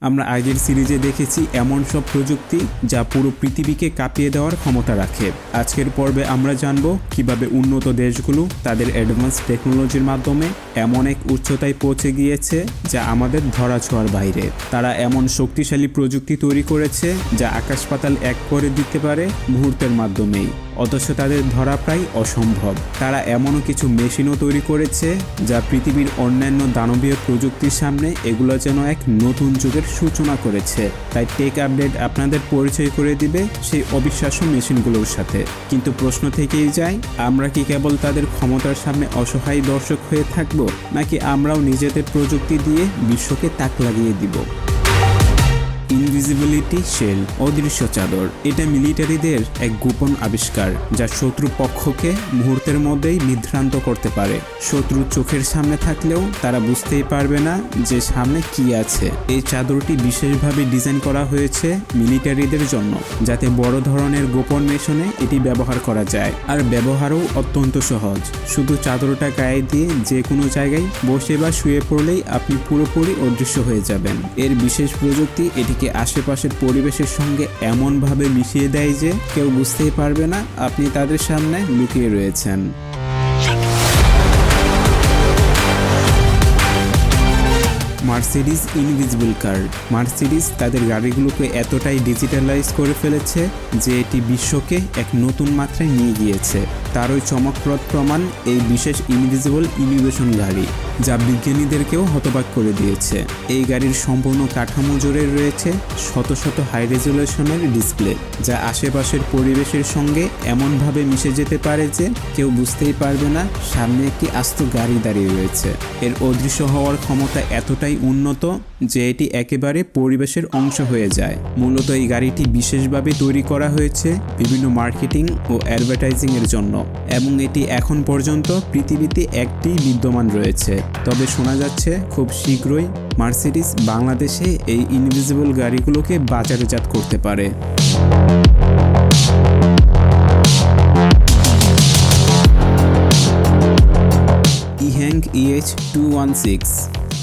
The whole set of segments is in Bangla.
আমরা আগের সিরিজে দেখেছি এমন সব প্রযুক্তি যা পুরো পৃথিবীকে কাঁপিয়ে দেওয়ার ক্ষমতা রাখে। আজকের পর্বে আমরা জানব কিভাবে উন্নত দেশগুলো তাদের অ্যাডভান্স টেকনোলজির মাধ্যমে এমন এক উচ্চতায় পৌঁছে গিয়েছে যা আমাদের ধরাছোঁয়ার বাইরে। তারা এমন শক্তিশালী প্রযুক্তি তৈরি করেছে যা আকাশ পাতাল এক করে দিতে পারে মুহূর্তের মাধ্যমেই, অথচ তাদের ধরা প্রায় অসম্ভব। তারা এমনও কিছু মেশিনও তৈরি করেছে যা পৃথিবীর অন্যান্য দানবীয় প্রযুক্তির সামনে এগুলো যেন এক নতুন যুগের সূচনা করেছে। তাই টেক আপডেট আপনাদের পরিচয় করে দিবে সেই অবিশ্বাস্য মেশিনগুলোর সাথে। কিন্তু প্রশ্ন থেকেই যায়, আমরা কি কেবল তাদের ক্ষমতার সামনে অসহায় দর্শক হয়ে থাকব, নাকি আমরাও নিজেদের প্রযুক্তি দিয়ে বিশ্বকে তাক লাগিয়ে দিব? ইনভিজিবিলিটি শেল, অদৃশ্য চাদর। এটা মিলিটারিদের এক গোপন আবিষ্কার যা শত্রু পক্ষকে মুহূর্তের মধ্যেই বিভ্রান্ত করতে পারে। শত্রুর চোখের সামনে থাকলেও তারা বুঝতেই পারবে না যে সামনে কি আছে। এই চাদরটি বিশেষভাবে ডিজাইন করা হয়েছে মিলিটারিদের জন্য, যাতে বড় ধরনের গোপন মিশনে এটি ব্যবহার করা যায়। আর ব্যবহারও অত্যন্ত সহজ। শুধু চাদরটা গায়ে দিয়ে যে কোনো জায়গায় বসে বা শুয়ে পড়লেই আপনি পুরোপুরি অদৃশ্য হয়ে যাবেন। এর বিশেষ প্রযুক্তি এটিকে আশেপাশের পরিবেশের সঙ্গে এমনভাবে মিশিয়ে দেয় যে কেউ বুঝতেই পারবে না আপনি তাদের সামনে লুকিয়ে রয়েছেন। মার্সিডিজ ইনভিজিবল কার। মার্সিডিজ তাদের গাড়িগুলোকে এতটাই ডিজিটালাইজ করে ফেলেছে যে এটি বিশ্বকে এক নতুন মাত্রায় নিয়ে গিয়েছে। তারই চমকপ্রদ প্রমাণ এই বিশেষ ইনভিজিবল ইনোভেশন গাড়ি, যা বিজ্ঞানীদেরকেও হতবাক করে দিয়েছে। এই গাড়ির সম্পূর্ণ কাঠামো জুড়ে রয়েছে শত শত হাই রেজুলেশনের ডিসপ্লে, যা আশেপাশের পরিবেশের সঙ্গে এমনভাবে মিশে যেতে পারে যে কেউ বুঝতেই পারবে না সামনে একটি আস্ত গাড়ি দাঁড়িয়ে রয়েছে। এর অদৃশ্য হওয়ার ক্ষমতা এতটাই উন্নত যে এটি একেবারে পরিবেশের অংশ হয়ে যায়। মূলত এই গাড়িটি বিশেষভাবে তৈরি করা হয়েছে বিভিন্ন মার্কেটিং ও অ্যাডভার্টাইজিং এর জন্য, এবং এটি এখন পর্যন্ত পৃথিবীতে একটি বিদ্যমান রয়েছে। তবে শোনা যাচ্ছে খুব শীঘ্রই মার্সিডিজ বাংলাদেশে এই ইনভিজিবল গাড়িগুলোকে বাজারজাত করতে পারে। ইহ্যাং EH216।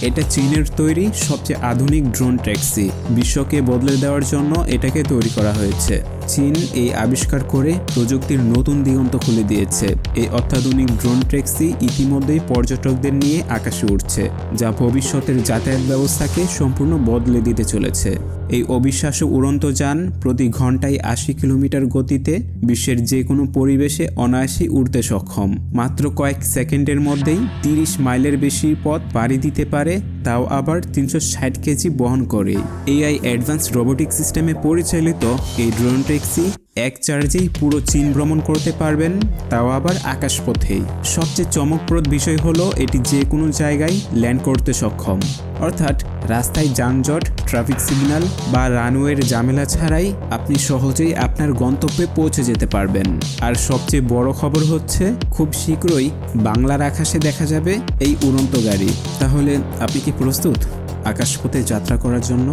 এটা চীনের তৈরি সবচেয়ে আধুনিক ড্রোন ট্যাক্সি। বিশ্বকে বদলে দেওয়ার জন্য এটাকে তৈরি করা হয়েছে। চীন এই আবিষ্কার করে প্রযুক্তির নতুন দিগন্ত খুলে দিয়েছে। এই অত্যাধুনিক ড্রোন ট্যাক্সি ইতিমধ্যেই পর্যটকদের নিয়ে আকাশে উঠছে, যা ভবিষ্যতের যাতায়াত ব্যবস্থাকে সম্পূর্ণ বদলে দিতে চলেছে। এই অবিশ্বাস্য উড়ন্ত যান প্রতি ঘন্টায় 80 কিলোমিটার গতিতে বিশ্বের যে কোনো পরিবেশে অনায়াসেই উড়তে সক্ষম। মাত্র কয়েক সেকেন্ডের মধ্যেই 30 মাইলের বেশি পথ পাড়ি দিতে পারে, তাও আবার 360 কেজি বহন করে। AI অ্যাডভান্স রোবোটিক সিস্টেমে পরিচালিত এই ড্রোন ট্যাক্সি এক চার্জেই পুরো চীন ভ্রমণ করতে পারবেন, তাও আবার আকাশপথেই। সবচেয়ে চমকপ্রদ বিষয় হলো এটি যে কোনো জায়গায় ল্যান্ড করতে সক্ষম, অর্থাৎ রাস্তায় যানজট, ট্রাফিক সিগন্যাল বা রানওয়ের ঝামেলা ছাড়াই আপনি সহজেই আপনার গন্তব্যে পৌঁছে যেতে পারবেন। আর সবচেয়ে বড় খবর হচ্ছে খুব শীঘ্রই বাংলার আকাশে দেখা যাবে এই উড়ন্ত গাড়ি। তাহলে আপনি কি প্রস্তুত আকাশপথে যাত্রা করার জন্য?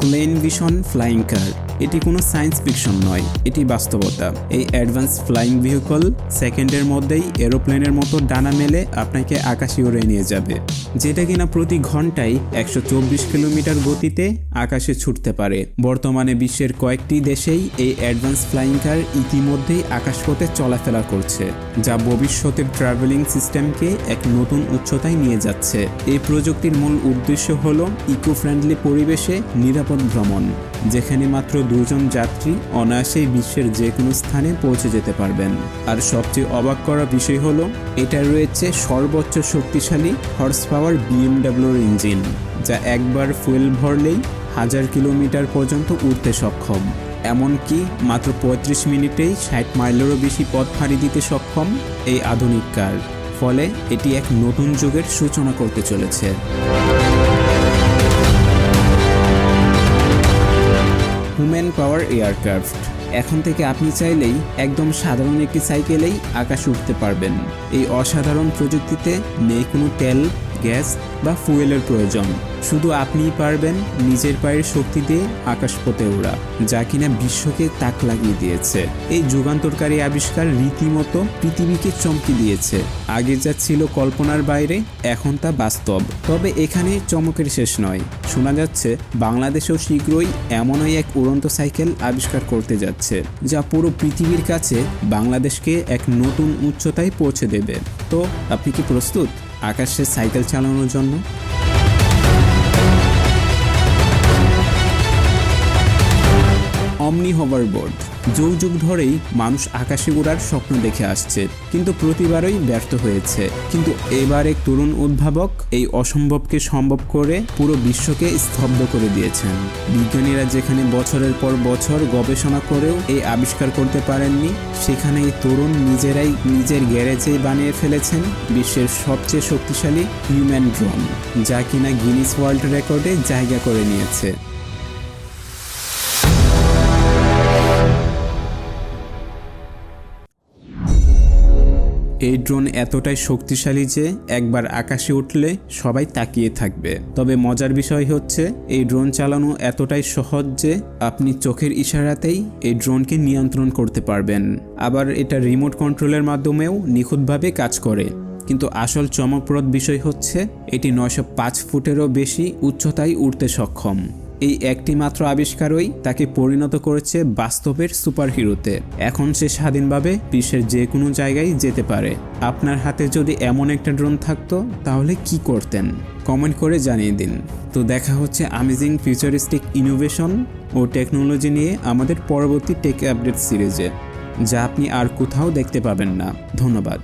Plane vision flying car. এটি কোনো সায়েন্স ফিকশন নয়, এটি বাস্তবতা। এই অ্যাডভান্স ফ্লাইং ভেহিকল সেকেন্ডের মধ্যেই এরোপ্লেনের মতো ডানা মেলে আপনাকে আকাশে উড়ে নিয়ে যাবে, যেটা কিনা প্রতি ঘন্টায় 124 কিলোমিটার গতিতে আকাশে ছুটতে পারে। বর্তমানে বিশ্বের কয়েকটি দেশেই এই অ্যাডভান্স ফ্লাইং কার ইতিমধ্যেই আকাশপথে চলাফেরা করছে, যা ভবিষ্যতের ট্রাভেলিং সিস্টেমকে এক নতুন উচ্চতায় নিয়ে যাচ্ছে। এই প্রযুক্তির মূল উদ্দেশ্য হল ইকো ফ্রেন্ডলি পরিবেশে নিরাপদ ভ্রমণ, যেখানে মাত্র 2 জন যাত্রী অনায়াসেই বিশ্বের যে কোনো স্থানে পৌঁছে যেতে পারবেন। আর সবচেয়ে অবাক করা বিষয় হলো এটা রয়েছে সর্বোচ্চ শক্তিশালী হর্স পাওয়ার BMW ইঞ্জিন, যা একবার ফুয়েল ভরলেই 1000 কিলোমিটার পর্যন্ত উড়তে সক্ষম। এমনকি মাত্র 35 মিনিটেই 60 মাইলেরও বেশি পথ পাড়ি দিতে সক্ষম এই আধুনিক কার। ফলে এটি এক নতুন যুগের সূচনা করতে চলেছে। হিউম্যান পাওয়ার এয়ারক্রাফট। এখন থেকে আপনি চাইলেই একদম সাধারণ একটি সাইকেলেই আকাশে উঠতে পারবেন। এই অসাধারণ প্রযুক্তিতে নেই কোনো তেল, গ্যাস বা ফুয়েলের প্রয়োজন। শুধু আপনিই পারবেন নিজের পায়ের শক্তি দিয়ে আকাশপথে ওড়া, যা কিনা বিশ্বকে তাক লাগিয়ে দিয়েছে। এই যুগান্তরকারী আবিষ্কার রীতিমতো পৃথিবীকে চমকে দিয়েছে। আগে যা ছিল কল্পনার বাইরে, এখন তা বাস্তব। তবে এখানে চমকের শেষ নয়। শোনা যাচ্ছে বাংলাদেশেও শীঘ্রই এমনই এক উড়ন্ত সাইকেল আবিষ্কার করতে যাচ্ছে, যা পুরো পৃথিবীর কাছে বাংলাদেশকে এক নতুন উচ্চতায় পৌঁছে দেবে। তো আপনি কি প্রস্তুত আকাশে সাইকেল চালানোর জন্য? অমনি হভারবোর্ড। যুগ যুগ ধরেই মানুষ আকাশে ওড়ার স্বপ্ন দেখে আসছে, কিন্তু প্রতিবারই ব্যর্থ হয়েছে। কিন্তু এবার এক তরুণ উদ্ভাবক এই অসম্ভবকে সম্ভব করে পুরো বিশ্বকে স্তব্ধ করে দিয়েছেন। বিজ্ঞানীরা যেখানে বছরের পর বছর গবেষণা করেও এই আবিষ্কার করতে পারেননি, সেখানে এই তরুণ নিজেরাই নিজের গ্যারেজেই বানিয়ে ফেলেছেন বিশ্বের সবচেয়ে শক্তিশালী হিউম্যান ড্রোন, যা কিনা গিনিস ওয়ার্ল্ড রেকর্ডে জায়গা করে নিয়েছে। এই ড্রোন এতটাই শক্তিশালী যে একবার আকাশে উঠলে সবাই তাকিয়ে থাকবে। তবে মজার বিষয় হচ্ছে এই ড্রোন চালানো এতটাই সহজ যে আপনি চোখের ইশারাতেই এই ড্রোনকে নিয়ন্ত্রণ করতে পারবেন। আবার এটা রিমোট কন্ট্রোলের মাধ্যমেও নিখুঁতভাবে কাজ করে। কিন্তু আসল চমকপ্রদ বিষয় হচ্ছে এটি 905 ফুটেরও বেশি উচ্চতায় উঠতে সক্ষম। এই একটি মাত্র আবিষ্কারই তাকে পরিণত করেছে বাস্তবের সুপারহিরোতে। এখন সে স্বাধীনভাবে বিশ্বের যে কোনো জায়গায় যেতে পারে। আপনার হাতে যদি এমন একটা ড্রোন থাকতো তাহলে কি করতেন? কমেন্ট করে জানিয়ে দিন। তো দেখা হচ্ছে অ্যামেজিং ফিউচারিস্টিক ইনোভেশন ও টেকনোলজি নিয়ে আমাদের পরবর্তী টেক আপডেট সিরিজে, যা আপনি আর কোথাও দেখতে পাবেন না। ধন্যবাদ।